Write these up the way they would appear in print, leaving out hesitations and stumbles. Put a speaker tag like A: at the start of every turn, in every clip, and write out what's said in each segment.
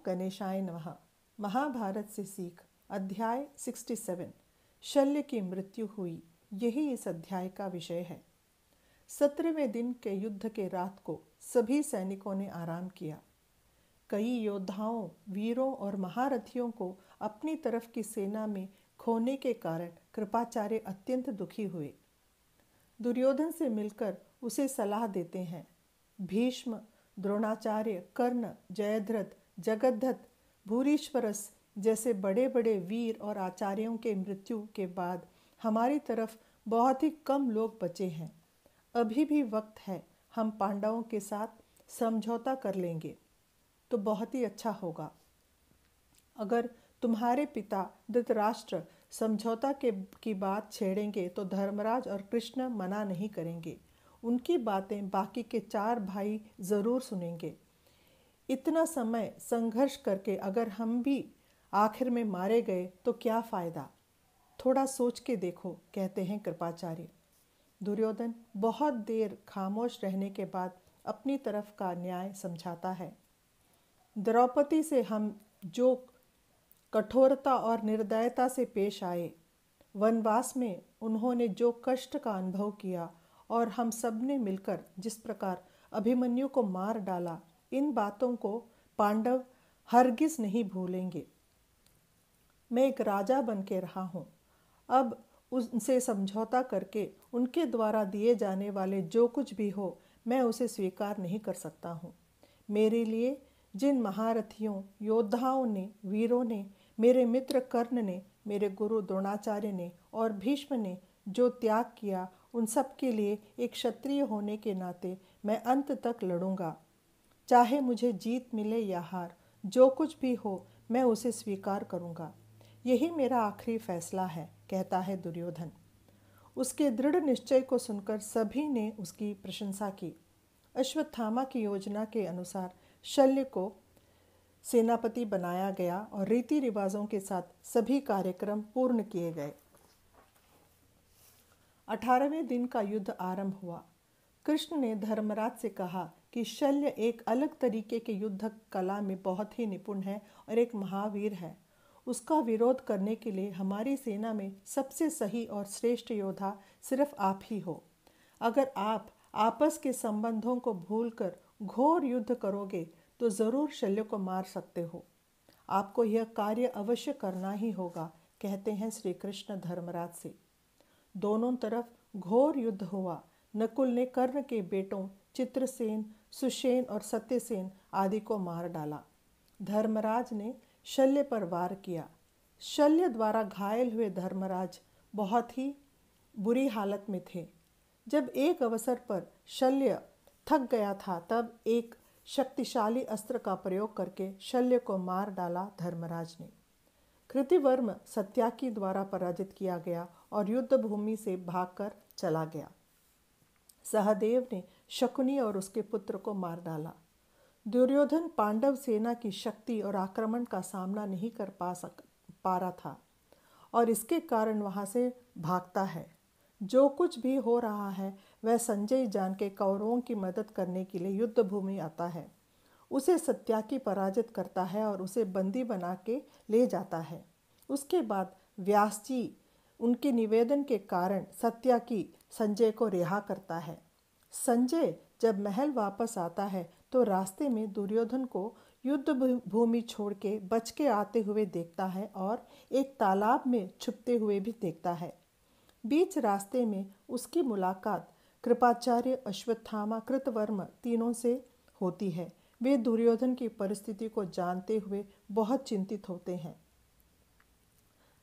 A: गणेशाय नमः। महाभारत से सीख अध्याय 67 शल्य की मृत्यु हुई, यही इस अध्याय का विषय है। 17वें दिन के युद्ध के रात को सभी सैनिकों ने आराम किया। कई योद्धाओं, वीरों और महारथियों को अपनी तरफ की सेना में खोने के कारण कृपाचार्य अत्यंत दुखी हुए। दुर्योधन से मिलकर उसे सलाह देते हैं। भीष्म, द्रोणाचार्य, कर्ण, जयद्रथ, जगद्दत्त, भूरिश्वरस जैसे बड़े बड़े वीर और आचार्यों के मृत्यु के बाद हमारी तरफ बहुत ही कम लोग बचे हैं। अभी भी वक्त है, हम पांडवों के साथ समझौता कर लेंगे तो बहुत ही अच्छा होगा। अगर तुम्हारे पिता धृतराष्ट्र समझौता की बात छेड़ेंगे तो धर्मराज और कृष्ण मना नहीं करेंगे। उनकी बातें बाकी के 4 भाई जरूर सुनेंगे। इतना समय संघर्ष करके अगर हम भी आखिर में मारे गए तो क्या फायदा? थोड़ा सोच के देखो, कहते हैं कृपाचार्य। दुर्योधन बहुत देर खामोश रहने के बाद अपनी तरफ का न्याय समझाता है। द्रौपदी से हम जो कठोरता और निर्दयता से पेश आए, वनवास में उन्होंने जो कष्ट का अनुभव किया और हम सब ने मिलकर जिस प्रकार अभिमन्यु को मार डाला, इन बातों को पांडव हरगिज नहीं भूलेंगे। मैं एक राजा बन के रहा हूँ, अब उनसे समझौता करके उनके द्वारा दिए जाने वाले जो कुछ भी हो मैं उसे स्वीकार नहीं कर सकता हूँ। मेरे लिए जिन महारथियों, योद्धाओं ने, वीरों ने, मेरे मित्र कर्ण ने, मेरे गुरु द्रोणाचार्य ने और भीष्म ने जो त्याग किया, उन सब के लिए एक क्षत्रिय होने के नाते मैं अंत तक लड़ूंगा। चाहे मुझे जीत मिले या हार, जो कुछ भी हो मैं उसे स्वीकार करूंगा। यही मेरा आखिरी फैसला है, कहता है दुर्योधन। उसके दृढ़ निश्चय को सुनकर सभी ने उसकी प्रशंसा की। अश्वत्थामा की योजना के अनुसार शल्य को सेनापति बनाया गया और रीति रिवाजों के साथ सभी कार्यक्रम पूर्ण किए गए। 18वें दिन का युद्ध आरंभ हुआ। कृष्ण ने धर्मराज से कहा कि शल्य एक अलग तरीके के युद्ध कला में बहुत ही निपुण है और एक महावीर है। उसका विरोध करने के लिए हमारी सेना में सबसे सही और श्रेष्ठ योद्धा सिर्फ आप ही हो। अगर आप आपस के संबंधों को भूलकर घोर युद्ध करोगे तो जरूर शल्य को मार सकते हो। आपको यह कार्य अवश्य करना ही होगा, कहते हैं श्री कृष्ण धर्मराज से। दोनों तरफ घोर युद्ध हुआ। नकुल ने कर्ण के बेटों चित्रसेन, सुषेण और सत्यसेन आदि को मार डाला। धर्मराज ने शल्य पर वार किया। शल्य द्वारा घायल हुए धर्मराज बहुत ही बुरी हालत में थे। जब एक अवसर पर शल्य थक गया था, तब एक शक्तिशाली अस्त्र का प्रयोग करके शल्य को मार डाला धर्मराज ने। कृतिवर्म सत्याकी द्वारा पराजित किया गया और युद्ध भूमि से भागकर चला गया। सहदेव ने शकुनी और उसके पुत्र को मार डाला। दुर्योधन पांडव सेना की शक्ति और आक्रमण का सामना नहीं कर पा रहा था और इसके कारण वहां से भागता है। जो कुछ भी हो रहा है वह संजय जान के कौरवों की मदद करने के लिए युद्ध भूमि आता है। उसे सत्याकी पराजित करता है और उसे बंदी बना के ले जाता है। उसके बाद व्यास जी उनके निवेदन के कारण सत्याकी संजय को रिहा करता है। संजय जब महल वापस आता है तो रास्ते में दुर्योधन को युद्ध भूमि छोड़ के बच के आते हुए देखता है और एक तालाब में छुपते हुए भी देखता है। बीच रास्ते में उसकी मुलाकात कृपाचार्य, अश्वत्थामा, कृतवर्म तीनों से होती है। वे दुर्योधन की परिस्थिति को जानते हुए बहुत चिंतित होते हैं।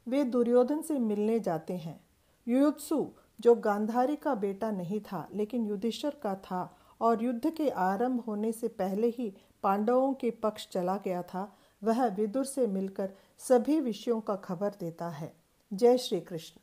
A: वे दुर्योधन से मिलने जाते हैं। युयुत्सु जो गांधारी का बेटा नहीं था लेकिन युधिष्ठिर का था और युद्ध के आरंभ होने से पहले ही पांडवों के पक्ष चला गया था, वह विदुर से मिलकर सभी विषयों का खबर देता है। जय श्री कृष्ण।